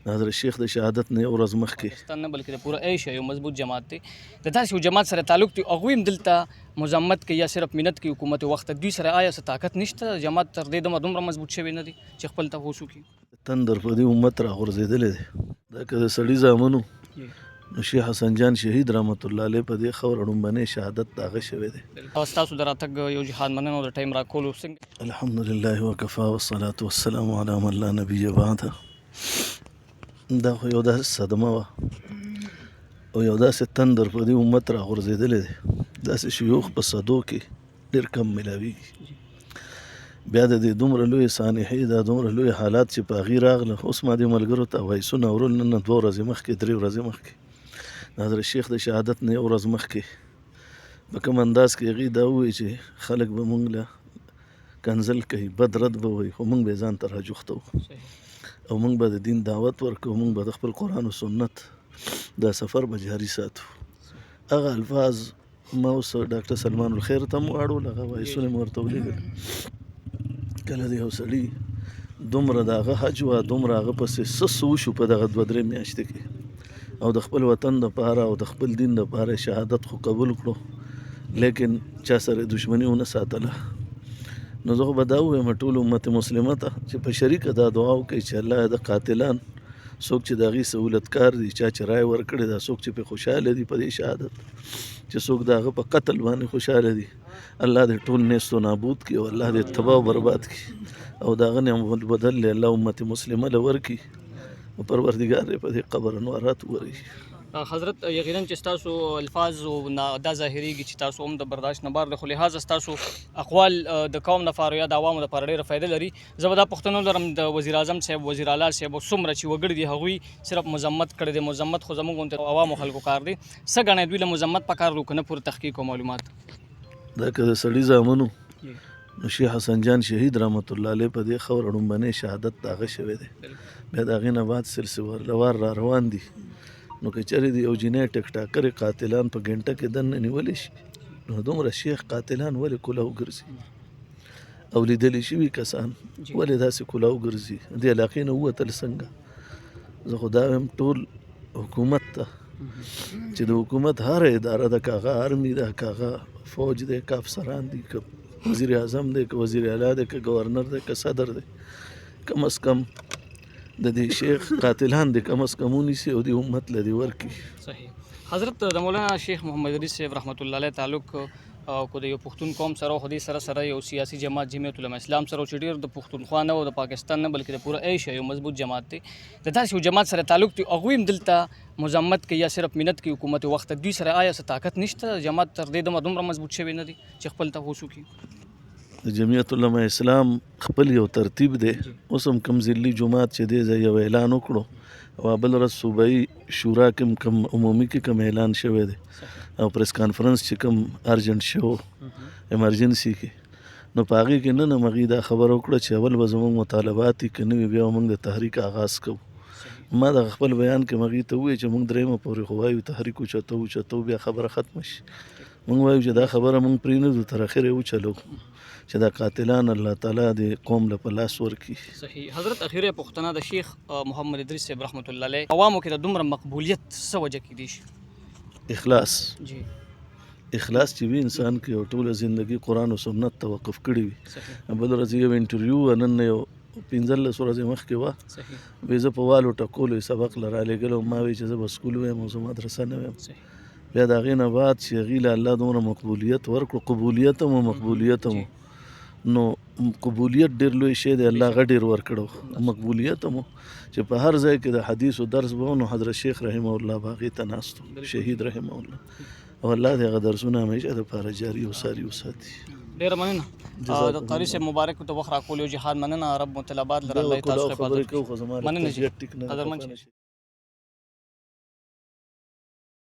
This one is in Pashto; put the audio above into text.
حضرت شیخ د شهادت نه یو ورځ مخکې پاکستان نه بلکې د پوره ایشیا یو مضبوط جماعت دی د داسې یو جماعت سره تعلق دی هغوی هم دلته مذمت کوي یا صرف منت کوي حکومت وخت دوی سره آیا څه طاقت نشته جماعت تر دې دمه دومره مضبوط شوی نه دی چې خپل تفوس وکړي تندر په دې امت راغورځېدلی دی دا که د سړي زامنو نو شیخ حسن جان شهید رحمت الله علیه په دې خاوره ړومبنی شهادت د هغه شوی دی او ستاسو د راتګ یو جهاد مننه او د ټایم راکولو څنګه الحمدلله وکفا والصلاة والسلام علی من لا نبی بعده دا خو یو داسې صدمه وه او یو داسې تندر په دې امت راغورځېدلی دی داسې شیوخ په صدو کې ډېر کم میلاویږي بیا د دې دومره لوی سانحې دا دومره لوی حالات چې په هغې راغله اوس ما دې ملګرو ته وایسونه اورل نن 2 ورځې مخکې 3 ورځې مخکې د حضرت شیخ د شهادت نه یو ورځ مخکې په کوم انداز کې هغې دا ووایي چې خلک به مونږ له کنځل کوي بد رد به وایي خو مونږ به یې ځان ته راجوخته وو او مونږ به د دین دعوت ورکوو مونږ به د خپل قرآن و سنت دا سفر به جاري ساتو هغه الفاظ ما اوس ډاکټر سلمان الخیر ته هم واړول هغه وایسونه مې ورته ولیږل کله د یو سړي دومره د هغه حج وه دومره هغه پسې څه وشو په دغه 2-3 میاشتې کې او د خپل وطن دپاره او د خپل دین دپاره شهادت خو قبول کړو لیکن چا سره دشمني ونه ساتله نو زه خو به دا ووایم ټول امت مسلمه ته چې په شریکه دا دعا وکړئ چې الله د قاتلان څوک چې د هغې سهولتکار دي چا چې رای ورکړې ده څوک چې پې خوشحاله دي په دې شهادت چې څوک د هغه په قتل باندې خوشحاله دي الله دې ټول نیست و نابود کړي او الله دې تباه و برباد کړي او د هغه نعمت بدل دې الله امت مسلمه له ورکړي او پروردګار دې په دې قبر انوارات ووري حضرت یقینا چې ستاسو الفاظ او دا ظاهریږي چې تاسو هم د برداشت نه بار د خو لحاظه ستاسو اقوال د قوم لپاره یا د عوامو لپاره ډېره فایده لري زه به دا پوښتنه لرم د وزیر اعظم صاحب وزیر اعلی صاحب څومره چې وګړي دي هغوی صرف مذمت کړی دی مذمت خو زموږ غوندې عوامو خلکو کار دی څه ګڼئ دوی له مذمت پکار دی که نه پوره تحقیق او معلومات دا که د سړي زامنو نو شیخ حسن جان شهید رحمت الله علیه په دې خاوره ړومبنی شهادت د هغه شوی دی بیا د هغې نه بعد سلسله وار را روان دي نو که چېرې د یو جینۍ ټک ټاکرې قاتلان په ګنټه کې دننه نیولی شي نو دومره شیخ قاتلان ولې کولاو ګرځي او لیدلی شوي کسان ولې داسې کولاو ګرځي دې علاقې نه ووتل څنګه زه خو دا وایم ټول حکومت ته چې د حکومت هره اداره ده که هغه آرمي ده که هغه فوج دی که افسران دي که وزیر اعظم دی که وزیر اعلی دی که گورنر دی که صدر دی کم از کم د دې شیخ قاتلان دي کم از کم ونیسي او دې امت له دې ورکړي صحیح حضرت د مولانا شیخ محمد ادریس صاحب رحمت الله علیه تعلق کو د یو پښتون قوم سره خو دې سره یو سیاسي جماعت جمعیت العلماء اسلام سره چې ډېر د پښتونخوا نه او د پاکستان نه بلکې د پوره ایشیا یو مضبوط جماعت دی د داسې یو جماعت سره تعلق دی هغوی هم دلته مذمت کوي یا صرف منت کوي حکومت وخت دوی سره آیا څه طاقت نشته جماعت تر دې دمه دومره مضبوط شوی نه دی چې خپل تفوس وکړي د جمعیت العلماء اسلام خپل یو ترتیب دی اوس هم کوم ضلعي جماعت چې دی زه یو اعلان وکړو او بل ورځ صوبایي شورا کې کوم عمومي کې کوم اعلان شوی دی او پریس کانفرنس چې کوم ارجنټ شو ایمرجنسي کې نو په هغې کې نن هم هغې دا خبره وکړه چې اول به زموږ مطالبات دي که نه وي بیا به موږ د تحریک آغاز کوو ما د خپل بیان کې هغې ته ووایي چې موږ 3 پورې خو وایو تحریک اوچتو بیا خبره ختمه شي موږ وایو چې دا خبره موږ پرېنږدو تر اخره یې وچلو چې دا قاتلان الله تعالی د قوم له په لاس ورکړي صحیح حضرت اخیره پوښتنه د شیخ محمد ادریس صاحب رحمت الله علیه عوامو کې د دومره مقبولیت څه وجه کیدی شي اخلاص جی اخلاص چې وي انسان کې او ټوله زندگی قرآن و سنت توقف کړي وي بل ورځ یو انټرویو نن یو 15 ورځې مخکې وه وایي زه په والو ټکولو سبق له رالېږلو ما وایي چې زه به سکول وایم او زه مدرسه نه وایم بیا د هغې نه بعد چې هغې له الله دومره مقبولیت ورکړو قبولیت هم او مقبولیت هم نو قبولیت ډېر لوی شی دی الله هغه ډېر ورکړو مقبولیت هم چې په هر ځای کې د حدیثو درس به نو حضرت شیخ رحمه الله به هغې ته ناست شهید رحمه الله او الله دې هغه درسونه همیشه دپاره جاري او ساري وساتي ډېره مننه د قاري صاحب مبارک ته وخت راکول یو جهاد مننه رب مطلبات لره الله تاسو ته مننه